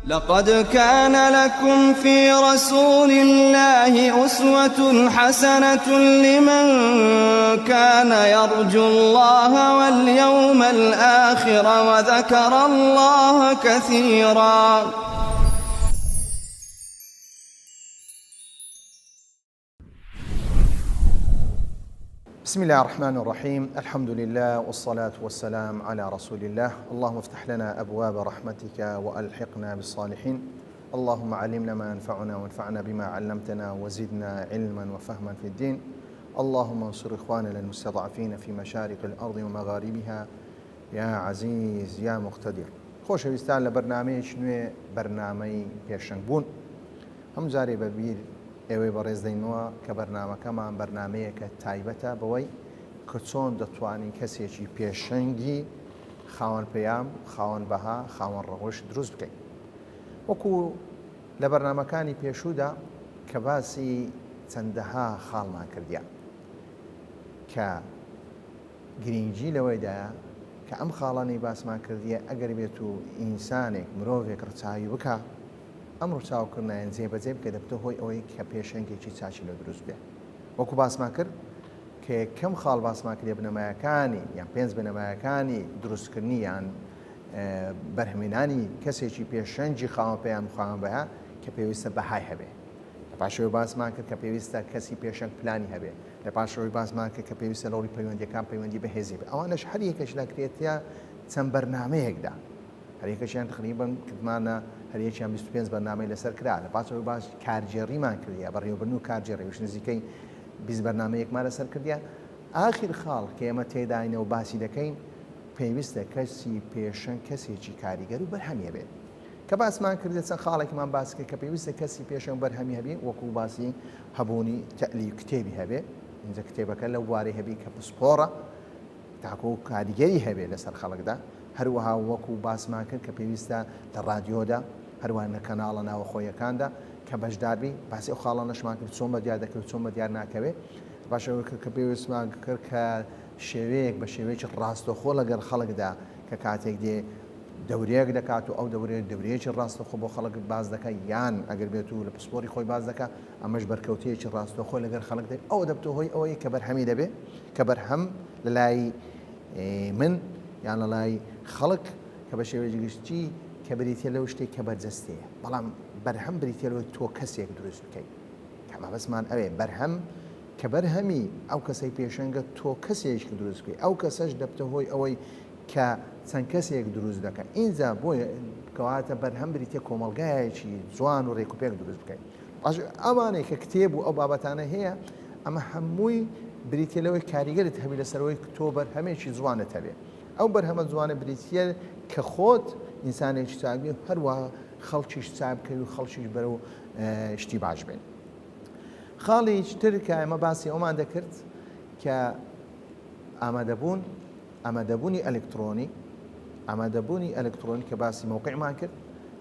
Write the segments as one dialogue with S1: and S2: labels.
S1: لقد كان لكم في رسول الله أسوة حسنة لمن كان يرجو الله واليوم الآخر وذكر الله كثيرا.
S2: بسم الله الرحمن الرحيم. الحمد لله والصلاة والسلام على رسول الله. اللهم افتح لنا أبواب رحمتك وألحقنا بالصالحين. اللهم علمنا ما ينفعنا وانفعنا بما علمتنا وزدنا علما وفهما في الدين. اللهم انصر إخواننا المستضعفين في مشارق الأرض ومغاربها يا عزيز يا مقتدر. خۆشەویستان لە بەرنامەیەکی نوێ بەرنامەی پێشەنگبوون هەموو جارێ بەبیر ئێوەی بەڕێز دەینەوە کە بەرنامەکەمان بەرنمەیەکە تایبەتە بەوەی کە چۆن دەتوانین کەسێکی پێشەنگی خاوەن پەیام، خاوەن بەها، خاوەن ڕەوەش دروست بکەین. وەکو لە بەرنمەکانی پێشوودا کە باسی چەندەها خاڵمان کردیان کە گرنگی لەوەیدایە کە ئەم خاڵانەی باسمان کردیە ئەگەر بێت و ئینسانێک مرۆڤێک ڕچاوی بکە ئەم ڕچاوکردنیان جێبەجێ بکە دەبتە هۆی ئەوەی کە پێشەنگێکی چاچی لە دروست بێ. وەکو باسمان کرد کە یەکەم خاڵ باسمان کردێ بنەمایەکانی یان پێنج بنەمایەکانی دروستکردنی یان بەرهەمێنانی کەسێکی پێشەنگی خاوەن پەیام خاوەن بەها کە پێویستە بەهای هەبێ. لە پاشەوەی باسمان کرد کە پێویستە کەسی پێشەنگ پلانی هەبێ. لە پاشەوەی باسمان کرد کە پێویستە لەوڕی پەیوەندیەکان پەیوەندی بەهێزی بێ. ئەوانەش هەر یەکەش لەکرێتە چەند بەرنامەیەکدا. هەر یەکەشیان تقریباً کردمانە هەر یەکیان 25 بەرنامەی لەسەر کرا. لە پاشەوەی باش کارجێڕیمان کردیا بەڕێوەبردن و کارجێڕیوش نزیکەی 20 بەرنامەیەکمان لەسەر کردیا. ئاخر خاڵ کە ئێمە تێداینە و باسی دەکەین پێویستە کەسی پێشەنگ کەسێکی کاریگەر و بەرهەمیە بێت. کە باسمان کردێت چەند خاڵێکمان باس کرد کە پێویستە کەسی پێشەنگ بەرهەمی هەبێ وەکو باسی هەبوونی تەعلیف کتێبی هەبێ. اینجا کتێبەکە لەو وارەی هەبی کە پسپۆڕە تاکو و کاریگەری هەبێ لەسەر خەڵکدا. هەروەها وەکو باسمان کرد کە پێویستە لە ڕادیۆدا هەروەها لە کەناڵە ناوەخۆیەکاندا کە بەشداربی باسی ئەو خاڵانەشمان کرد چۆن بەدیار دەکرد چۆن بەدیار ناکەوێت. باشەوە کە پێویستمان کرد کە شێوەیەک بە شێوەیەکی ڕاستەخۆ لەگەڵ خەڵکدا کە کاتێک دێ دەورەیەک دەکات و ئەو دەورەیەکی ڕاستەخۆ بۆ خەڵک باز دەکات یان ئەگەر بێت و لە پسپۆری خۆی باز دەکات ئەمەش بەرکەوتەیەکی ڕاستەخۆ لەگەڵ خەڵک دێت. ئەوە دەبتە هۆی ئەوەی کە بەرهەمی دەبێت کە بەرهەم لە لای من یان لە لای خەڵک کە بە شێوەیەکی گشتی کە بریتە لەو شتێک کە بەرجەستەیە. بەڵام بەرهەم بریتە لەوەی تۆ کەسێک دروست بکەیت. کەمە بەسمان ئەوێ بەرهەم کە بەرهەمی ئەو کەسەی پێشەنگە تۆ کەسێکی دروست بکەیت. ئەو کەسەش دەبتە هۆی ئەوەی کە چەند کەسێک دروست دەکەن. اینجا بۆیە کەواتە بەرهەم بریتە کۆمەڵگایەکی جوان و ڕێکوپێک دروست بکەیت. ئەوانەی کە کتێب و ئەو بابەتانە هەیە ئەمە هەمووی بریتە لەوەی کاریگەرت هەبی لەسەرەوەی تۆ بەرهەمێکی جوانت هەبێ. ئەو بەرهەمە جوانە بریتە کە خۆت ئینسانێکی چاکبی هەروەها خەڵکیش چاک بکەی و خەڵکیش بەرەو شتی باش بێن. خاڵی تر کە ئێمە باسی ئەومان دەکرد کە ئامادەبوونی ئەلکترۆنی کە باسی مۆقعمان کرد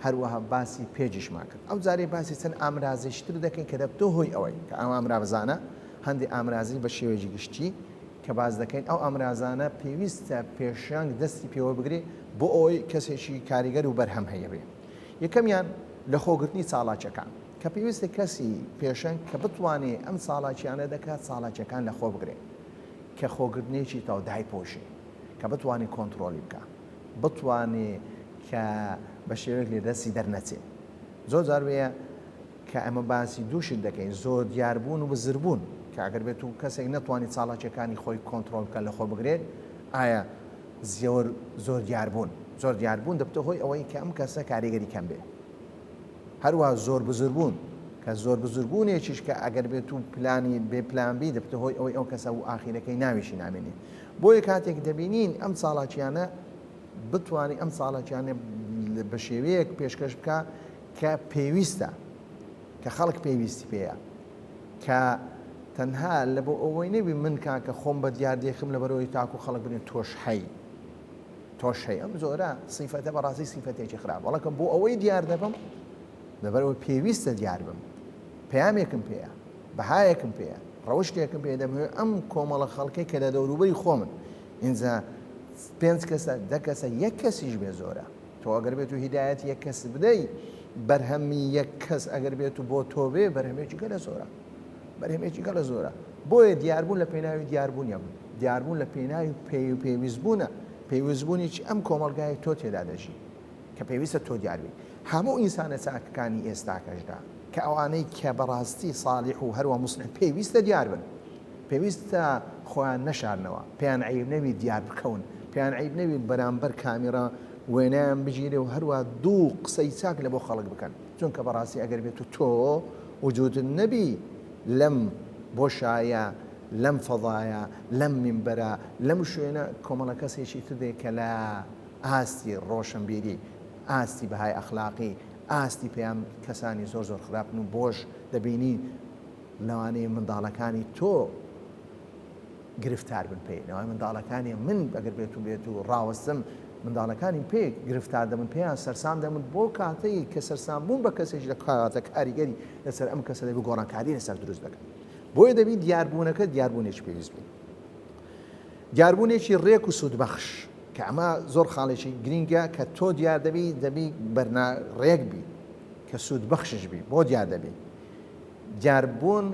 S2: هەروەها باسی پێجیشمان کرد. ئەو جارێ باسی چەند ئامرازیشتر دەکەین کە دەبتە هۆی ئەوەی کە ئەم ئامرازانە هەندێک ئامرازی بە شێوەیەکی گشتی کە باز دەکەین ئەو ئامرازانە پێویستە پێشەنگ دەستی پێوە بگرێ بۆ ئەوەی کەسێکی کاریگەر و بەرهەم هەیە بێ. یەکەمیان لە خۆگرتنی چاڵاکیەکان کە پێویستە کەسی پێشەنگ کە بتوانێت ئەم چاڵاکیانە دەکات چاڵاکیەکان لە خۆ بگرێت کە خۆگرتنێکی تاو دایپۆشێ کە بتوانێت کۆنتترۆلی بکە بتوانێت کە بە شێوەیەک لێ دەستی دەرنەچێت. زۆر جاروەیە کە ئەمە باسی دووشت دەکەین زۆر دیاربوون و بزربوون کە ئەگەر بێت و کەسێک نەتوانێت چاڵاکیەکانی خۆی کۆنتترۆل بکە لە خۆ بگرێت ئایا زۆر دیاربوون دەبتە هۆی ئەوەی کە ئەم کەسە کاریگەری کەم بێ. هەروەها زۆر بزربوون کە زۆر بزرگبوونێکیش کە ئەگەر بێت و پلانی بێ پلانبی دەبتە هۆی ئەوەی ئەو کەسە و ئاخیرەکەی ناویشی نامێنێت. بۆیە کاتێک دەبینین ئەم چاڵاکیانە بتوانانی ئەم چاڵاکیانە بە شێوەیەک پێشکەش بکە کە پێویستە کە خەڵک پێویستی پێەیە کە تەنها لە بۆ ئەوەی نەبی من کاکە خۆم بە دیار دێخم لە بەرەوەی تاکو خەڵک بنێن تۆش هەی ئەم زۆرە سیفەتە بەڕاستی سیفەتێکی خراپ وەڵەکەم بۆ ئەوەی دیار دەبم لەبەرەوەی پێویستە دیار بم پەیامێکم پێیە بەهایەکم پێیە ڕەوشتێکم پێ دەبێت ئەم کۆمەڵە خەڵکەی کە لە دەوروبەری خۆمن اینجا 5 کەسە 10 کەسە 1 کەسیش بێ زۆرە تۆ ئەگەر بێت و هیدایەت یەک کەس بدەی بەرهەمی یەک کەس ئەگەر بێت و بۆ تۆ بێ بەرهەمێکی گەلە زۆرە بەرهەمێکی گەلە زۆرە بۆیە دیاربوون لە پێناوی دیاربوونیە دیاربوون لە پێناوی پێویستبوونە پێویستبوونیی ئەم کۆمەلگای تۆ تێدا دەژی کە پێویستە تۆ دیاربی هەموو ئینسانە چاکەکانی ئێستاکەشدا کە ئەوانەی کە بەڕاستی صالح و هەروە موسلح پێویستە دیار بن پێویستە خۆیان نەشارنەوە پێیان عیب نەبی دیار بکەون پێیان عیب نەبی بەرامبەر کامێرا وێنەیان بگیرێ و هەروە دوو قسەی چاک لە بۆ خەڵک بکەن چونکە بەڕاستی ئەگەر بێت و تۆ وجودت نەبی لەم بۆشایە لەم فەضایە لەم منبەرە لەم شوێنە کۆمەڵە کەسێکی تدێ کە لە ئاستی ڕۆشنبیری ئاستی بەهای ئەخلاقی ئاستی پێیان کەسانی زۆر زۆر خراپن و بۆش دەبینی لەوانەیە منداڵەکانی تۆ گرفتار بن پێی لەوانەیە منداڵەکانی من ئەگەر بێت و ڕاوەستم منداڵەکانی پێ گرفتار دەبن پێیان سەرسام دەبن بۆ کاتەی کە سەرسام بوون بە کەسێکی لە کاتە کاریگەری لەسەر ئەم کەسە دەبی گۆڕانکاری لەسەر دروست دەکەن بۆیە دەبی دیاربوونەکە دیاربوونێکی پێویست بێت دیاربوونێکی ڕێک و سوودبەخش کە ئەمە زۆر خاڵێکی گرینگە کە تۆ دیار دەبی ڕێک بی کە سوودبەخشش بی بۆ دیار دەبی دیاربوون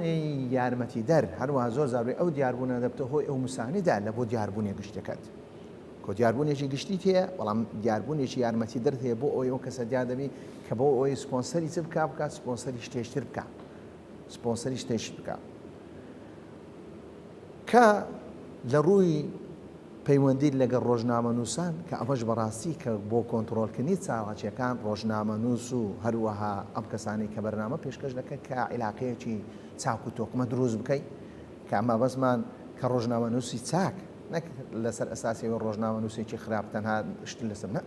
S2: یارمەتی دەر هەروەها زۆر زاربێ ئەو دیاربوونە دەبتە هۆی ئەو مسانیدا لە بۆ دیاربوونی گشتەکەت کۆ دیاربوونێکی گشتی هەیە بەڵام دیاربوونێکی یارمەتی دەر هەیە بۆ ئەوی ئەو کەسە دیار دەبی کە بۆ ئەوی سپۆنسەری چ بکات سپۆنسەری شتێشتر بکات سپۆنسەری شتێشت بکات کە لە ڕووی پەیوەندی لەگەڵ ڕۆژنامە نووسان کە ئەمەش بەڕاستی کە بۆ کۆنتترۆلکردنی چاڵاچیەکان ڕۆژنامە نووس و هەروەها ئەم کەسانی کە بەرنامە پێشکەش دەکەن کە عیلاقەیەکی چاک و تۆکمە دروست بکەیت کە ئەمە بەزمان کە ڕۆژنامە نووسی چاک نەک لەسەر ئەساسیەوە ڕۆژنامە نووسێکی خراپ تەنها شت لەسەر نە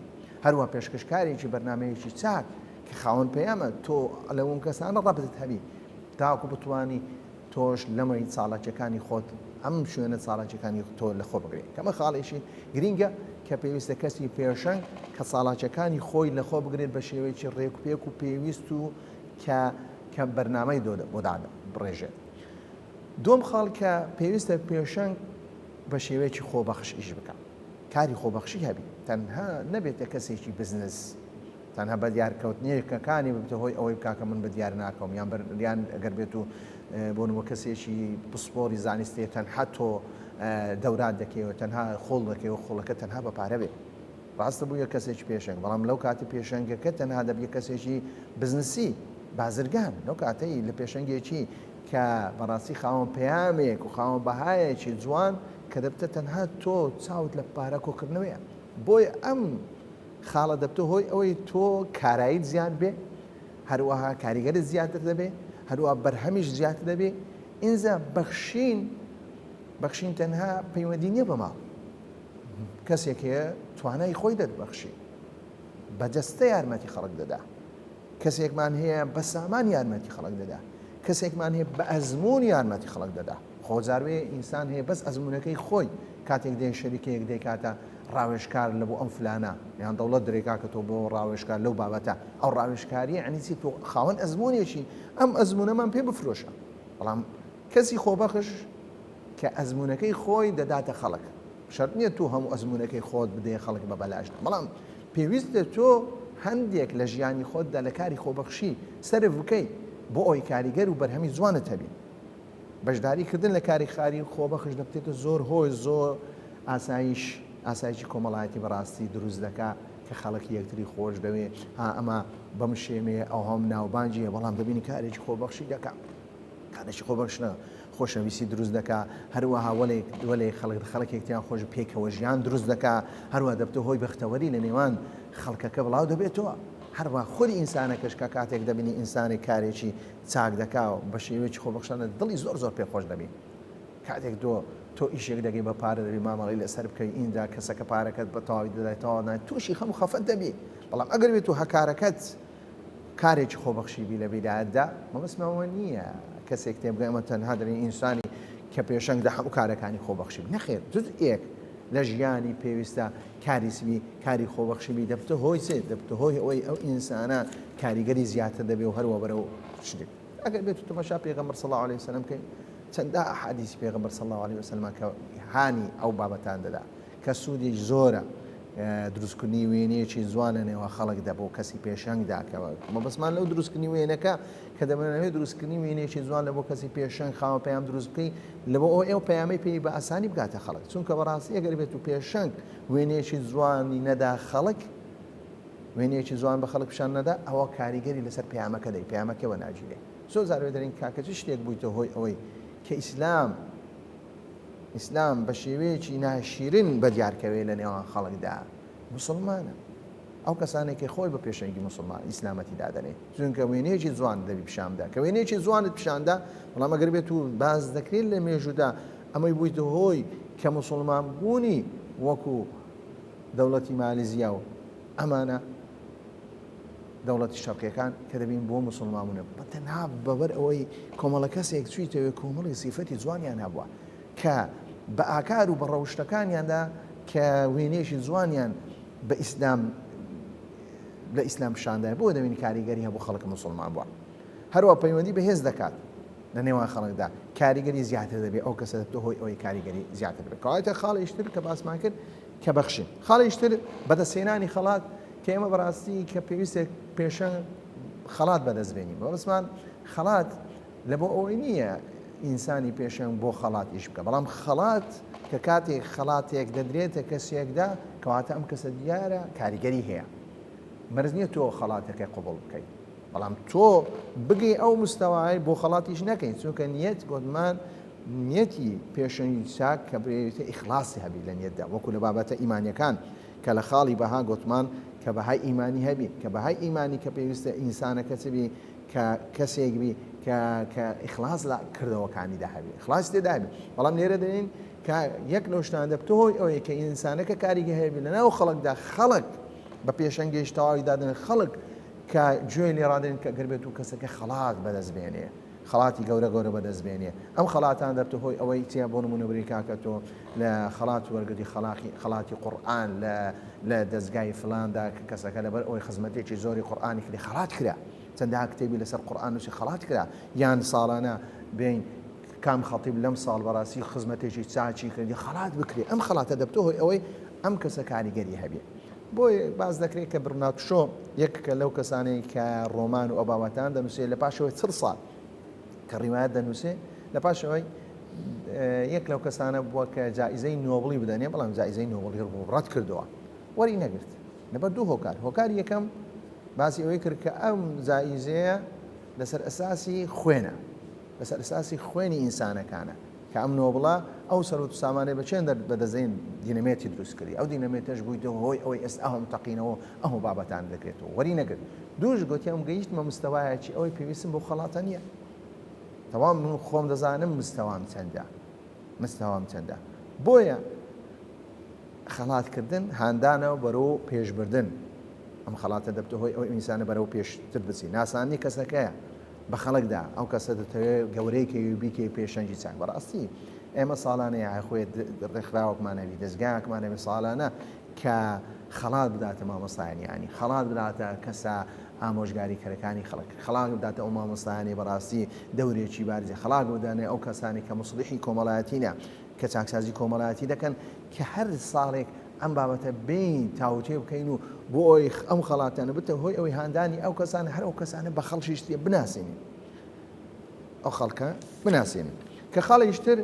S2: هەروە پێشکەشکارێکی بەرنمەیەکی چاک کە خاوەن پەیامە تۆ لەوم کەسانە ڕابدت هەبی تاکو بتوانی تۆش لەمەی چاڵاکیەکانی خۆت ئەم شوێنە چاڵاکیەکانی تۆ لە خۆ بگرێت کەمە خاڵێکی گرینگە کە پێویستە کەسی پێشنگ کە چاڵاکیەکانی خۆی لە خۆ بگرێت بە شێوەیەکی ڕێکوپێک و پێویست و کە بەرنامەی بۆدادە بڕێژێت دوم خاڵ کە پێویستە پێشنگ بە شێوەیەکی خۆبەخش ئیش بکە کاری خۆبەخشی هەبی تەنها نەبێتە کەسێکی بزنس تەنها بە دیارکەوتنیەکەکانی ببتە هۆی ئەوەی بکاکە من بە دیار ناکەم یان ئەگەر بێت و بۆ نمە کەسێکی پسپۆری زانستێ تەنها تۆ دەورات دەکەوە تەنها خۆڵ دەکەوە خۆڵەکە تەنها بە پارە بێت ڕاستە بووە کەسێکی پێشنگ بەڵام لەو کاتی پێشنگەکە تەنها دەبێت کەسێکی بزنسی بازرگان لەو کاتەی لە پێشنگێکی کە بەڕاستی خاوەن پەیامێک و خاوەن بەهایەکی جوان کە دەبتە تەنها تۆ چاوت لە پارە کۆکردنەوەیە بۆی ئەم خاڵە دەبتە هۆی ئەوەی تۆ کاراییت زیاد بێ هەروەها کاریگەرت زیاتر دەبێ هەروە بەرهەمیش زیاتر دەبێ ئینجا بەخشین تەنها پەیوەندی نییە بە ماڵ کەسێک هەیە توانای خۆی دەتبەخشی بەجەستە یارمەتی خەڵک دەدا کەسێکمان هەیە بە سامان یارمەتی خەڵک دەدا کەسێکمان هەیە بە ئەزمموی یارمەتی خەڵک دەدا خۆجاروێ ئینسان هەیە بەس ئەزمونونەکەی خۆی کاتێک دێ شەریکەیەک دەیکاتە ڕاوێژکار لە بۆ ئەم فلانە یان دەوڵەت درێکا کە تۆ بۆ ڕاوێژکار لەو بابەتە ئەو ڕاوێژکاریە عنیسی تۆ خاوەن ئەزمموونێکی ئەم ئەزممونەمان پێ بفرۆشە بەڵام کەسی خۆبەخش کە ئەزمموونەکەی خۆی دەداتە خەڵک شەرت نییە تۆ هەموو ئەزمموونەکەی خۆت بدەیە خەڵک بە بەلاشدا بەڵام پێویستە تۆ هەندێک لە ژیانی خۆتدا لە کاری خۆبەخشی سەرف بکەی بۆ ئەوی کاریگەر و بەرهەمی جوانت هەبی بەشداریکردن لە کاری خاری خۆبەخش دەبتێتە زۆر هۆی زۆر ئاسایشی کۆمەڵایەتی بەڕاستی دروست دەکا کە خەڵک یەکتری خۆش دەوێ ئەمە بەم شێمێ ئەو هەم ناوبانجیە بەڵام دەبینی کارێکی خۆبەخشی دەکا کارێکی خۆبەخشنە خۆشەویستی دروست دەکا هەروەها وەلێ خەڵکێکتیان خۆش پێکەوە ژیان دروست دەکا هەروە دەبتە هۆی بەختەوەری لە نێوان خەڵکەکە بڵاو دەبێتەوە هەروە خۆی ئینسانەکەش کە کاتێک دەبینی ئینسانی کارێکی چاک دەکا و بە شێوەیەکی خۆبەخشانە دڵی زۆر زۆر پێخۆش دەبی کاتێک تۆ ئیشێک دەگەی بە پارە دەبی مامەڵی لەسەر بکەی ئینجا کەسەکە پارەکەت بە تەواوی دەدایتەوە تووشی خەم و خەفەت دەبی بەڵام ئەگەر بێت و هەکارەکەت کارێکی خۆبەخشی بی لە بیداەتدا مەبەستمەوە نییە کەسێک تێبگە ئەمە تەنها دەبین ئینسانی کە پێشەنگدا هەموو کارەکانی خۆبەخشی نەخێر جز ئێک لە ژیانی پێویستە کاریسبی کاری خۆبەخشیبی دەبتە هۆی دەبتە هۆی ئەوەی ئەو ئینسانە کاریگەری زیاتر دەبێ و هەروە بەرەو شتێک ئەگەر بێت و تەماشا پێغەمبەر صلی الله علیه وسلم کەین چەندە ئەحادیث پێغەمبەر صلی الله علیه وسلم کە هانی ئەو بابەتان دەدا کە سوودی زۆرە دروستکردنی وێنەیەکی جوان لە نێوە خەڵکدا بۆ کەسی پێشەنگدا کەەوە مەبەستمان لەو دروستکردنی وێنەکە کە دەبێت دروستکردنی وێنەیەکی جوان لە بۆ کەسی پێشەنگ خاوە پەیام دروست بکەی لە بۆ ئەو پەیامی پێی بە ئاسانی بگاتە خەڵک چونکە بەڕاستی ئەگەر بێت و پێشەنگ وێنەیەکی جوانی نەدا خەڵک وێنەیەکی جوان بە خەڵک پیشان نەدا ئەوە کاریگەری لەسەر پەیامەکە دەی پەیامەکەەوە ناگیرێ زۆر زارێ دەرین کاکەچ شتێک بوویتەوە هۆی ئەوەی کە ئیسلام بە شێوەیەکی ناشیرن بە دیارکەوێ لە نێوان خەڵکدا مسلمانە ئەو کەسانێکی خۆی بە پێشەنگی مسلمان ئیسلامەتی دادەنێ چونکە وێنەیەکی جوان دەبی پیشاندا کە وێنەیەکی جوانت پیشاندا بەڵام ئەگەر بێت و باز دەکرێت لە مێژوودا ئەمەی بوویتە هۆی کە مسلمان بوونی وەکو دەوڵەتی مالیزیا و ئەمانە دەوڵەتی شەرقیەکان کە دەبین بۆ مسلمانبوونە بەتەنها بەبەر ئەوەی کۆمەڵە کەسێک چوویتەوێ کۆمەڵی سیفەتی جوانیان هەبووە کە بە ئاکار و بە ڕەوشتەکانیاندا کە وێنێشی جوانیان بە لە ئیسلام پیشاندای بۆ دەبینی کاریگەری هەبوو خەڵک مسلمان بووە هەروە پەیوەندی بەهێز دەکات لە نێوان خەڵکدا کاریگەری زیاتر دەبێت ئەو کەسە دەبێت هۆی ئەوەی کاریگەری زیاتر بێت کەواتە خاڵیشتر کە باسمان کرد کە بەخشین خاڵیشتر بەدەستهێنانی خەڵات کە ئێمە بەڕاستی کە پێویستێک پێشەنگ خەڵات بەدەستبێنین بەڵام خەڵات لە بۆ ئەوەی نییە ئینسانی پێشەنگ بۆ خەڵات ئیش بکە بەڵام خەڵات کە کاتێک خەڵاتێک دەدرێتە کەسێکدا کەواتە ئەم کەسە دیارە کاریگەری هەیە مەرج نییە تۆ خەڵاتەکەی قوبڵ بکەیت بەڵام تۆ بگەی ئەو مستەوای بۆ خەڵاتیش نەکەین چونکە نیەت گۆدمان نیەتی پێشەنگی چاک کە بێتە ئیخلاسی هەبی لە نیەتدا وەکو لە بابەتە ئیمانیەکان کە لە خاڵی بەها گوتمان کە بەهای ئیمانی هەبی کە بەهای ئیمانی کە پێویستە ئینسانەکە چبی کە کەسێک بی کە ئیخلاس لە کردەوەکانیدا هەبی ئیخلاس تێدا هەبی بەڵام لێرە دەین کە یەک لەو شتان دەبتە هۆی ئەوەیە کە ئینسانەکە کاریگە هەبی لەناو خەڵکدا خەڵک بە پێشەنگیش تەواوی دادن خەڵک کە گوێی لێڕادن کە گەربێت و کەسەکە خەڵات بەدەستبێنێ خەڵاتی گەورە بەدەستبێنێ ئەم خەڵاتان دەبتە هۆی ئەوەی تیا بۆ نمونەبری کاکە تۆ لە خەڵات وەرگرتی خەڵاتی قورئان لە دەستگای فلاندا کە کەسەکە لەبەر ئەوەی خزمەتێکی زۆری قورئانی کردی خەڵات کرا چەندها کتێبی لەسەر قورئان نووسی خەڵات کرا یان ساڵانە بین کام خەتیب لەم ساڵ بەڕاستی خزمەتێکی چاچی کردی خەڵات بکرێ ئەم خەڵاتە دەبتە هۆی ئەوەی ئەم کەسە کاریگەری هەبێ بۆی باز دەکرێت کە برناتشۆ یەککە لەو کەسانەی کە ڕۆمان و ئۆبامەتان دەنووسێت لە پاشەوەی 40 ساڵ کە ڕیوایەت دەنووسێ لە پاشەوەی یەک لەو کەسانە بووە کە جائزەی نۆبڵی بدەنێ بەڵام جائزەی نۆبڵی ڕەت کردەوە وەری نەگرت لەبەر دوو هۆکار یەکەم باسی ئەوەی کرد کە ئەم جائزەیە لەسەر ئەساسی خوێنە لەسەر ئەساسی خوێنی ئینسانەکانە کە ئەم نۆبڵە ئەو سەرۆت و سامانەی بەچێن بەدەزین دینەمێتی دروست کردی ئەو دینەمێتەش بوویتەوە هۆی ئەوەی ئێستا هەم تەقینەوە ئەو بابەتان دەکرێتەوە وەری نەگرت دووش گوتی ئەم گەیشتمە مستەوایەکی ئەوەی پێویستم بۆ خەڵاتە نییە تەواو من خۆم دەزانم مستەوام چەندە بۆیە خەڵاتکردن هاندانەوە بەرەو پێشبردن ئەم خەڵاتە دەبتە هۆی ئەو ئینسانە بەرەو پێشتر بچی ناسانی کەسەکەیە بە خەڵکدا ئەو کەسە دەتەوێت گەورەیەکی بیکەی پێشەنگی چاک بەڕاستی ئێمە ساڵانەیە خۆی ڕێکخراوەکمانەوی دەستگاکمانەوی ساڵانە کە خەڵات بداتە مامۆستایانی خەڵات بداتە کەسە ئامۆژگاری کەرەکانی خەڵات بداتە ئەو مامۆستایانی بەڕاستی دەورێکی بارزی خەڵات بدانێ ئەو کەسانی کە مصلحی کۆمەڵایەتینە کە چاکسازی کۆمەڵایەتی دەکەن کە هەر ساڵێک ئەم بابەتە بین تاوتێ بکەین و بۆ ئەوی ئەم خەڵاتانە بتە هۆی ئەوەی هاندانی ئەو کەسانە هەر ئەو کەسانە بە خەڵکیشتە بناسیێنین ئەو خەڵکە بناسیێنن کە خەڵیشتر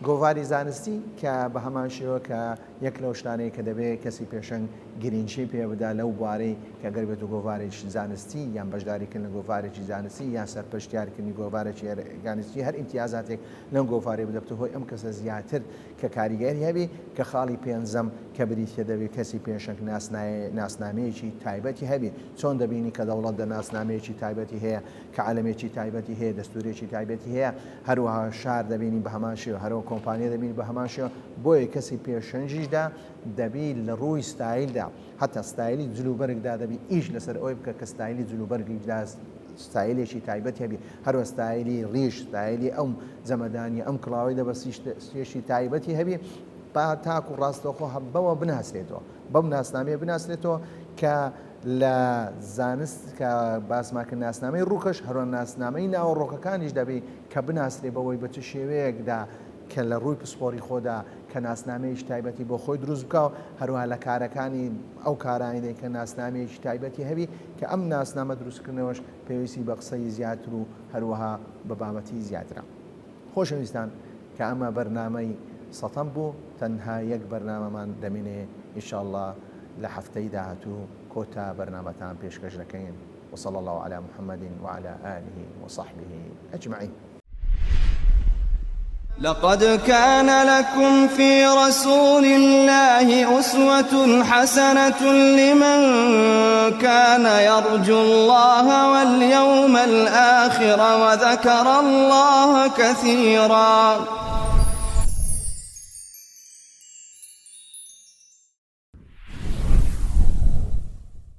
S2: گۆڤاری زانستی کە بە هەمان شێوە کە یەک لەو شتانەیە کە دەبێت کەسی پێشەنگ گرنگی پێ بدا لەو بوارەی کە گەر بێت و گۆڤارێکی زانستی یان بەشداریکردن لە گۆڤارێکی زانستی یان سەرپەرشتیارکردنی گۆڤارێکی زانستی هەر ئیمتیازاتێک لەم گۆڤارەی بدەبتە هۆی ئەم کەسە زیاتر کە کاریگەری هەبێ کە خاڵی پێنجەم کە بریتە دەبێت کەسی پێشەنگ ناسنامەیەکی تایبەتی هەبێ چۆن دەبینی کە دەوڵەت دە ناسنامەیەکی تایبەتی هەیە کە عەلەمێکی تایبەتی هەیە دەستورێکی تایبەتی هەیە هەروەها شار دەبینی بە هەمان شێوە هەروە کۆمپانیا دەبینی بە هەمان شێوە بۆیە کەسی پێشەنگیشدا دەبی لە ڕووی ستایلدا حتا ستایلی جلوبەرگدا دەبی ئیش لەسەر ئەوەی بکە کە ستایلی جلوبەرگیدا ستایلێکی تایبەت هەبی هەروە ستایلی ڕیش ستایلی ئەم جەمەدانی ئەم کڵاوی دەبەستێشی تایبەتی هەبی با تاک و ڕاستەوخۆ بەوە بناسرێتەوە بەم ناسنامەیە بناسرێتەوە کە لە زانست کە باسماکە ناسنامەی ڕووکەش هەروە ناسنامەی ناوەڕۆکەکانیش دەبێت کە بناسرێ بەوەی بە چ شێوەیەکدا کە لە ڕووی پسپۆری خۆدا کە ناسنامەیەکی تایبەتی بۆ خۆی دروست بکە و هەروها لە کارەکانی ئەو کارانەی کە ناسنامەیەکی تایبەتی هەبی کە ئەم ناسنامە دروستکردنەوەش پێویستی بە قسەی زیاتر و هەروەها بە بابەتی زیاترە. خۆشەویستان کە ئەمە بەرنامەی سەتەم بوو، تەنها یەک بەرنامەمان دەمێنێ ئینشاءالله لە هەفتەی داهاتوو کۆتا بەرنامەتان پێشکەش دەکەین. وصلى الله على محمد وعلى آله وصحبه أجمعين.
S1: لقد كان لكم في رسول الله أسوة حسنة لمن كان يرجو الله واليوم الآخر وذكر الله كثيرا.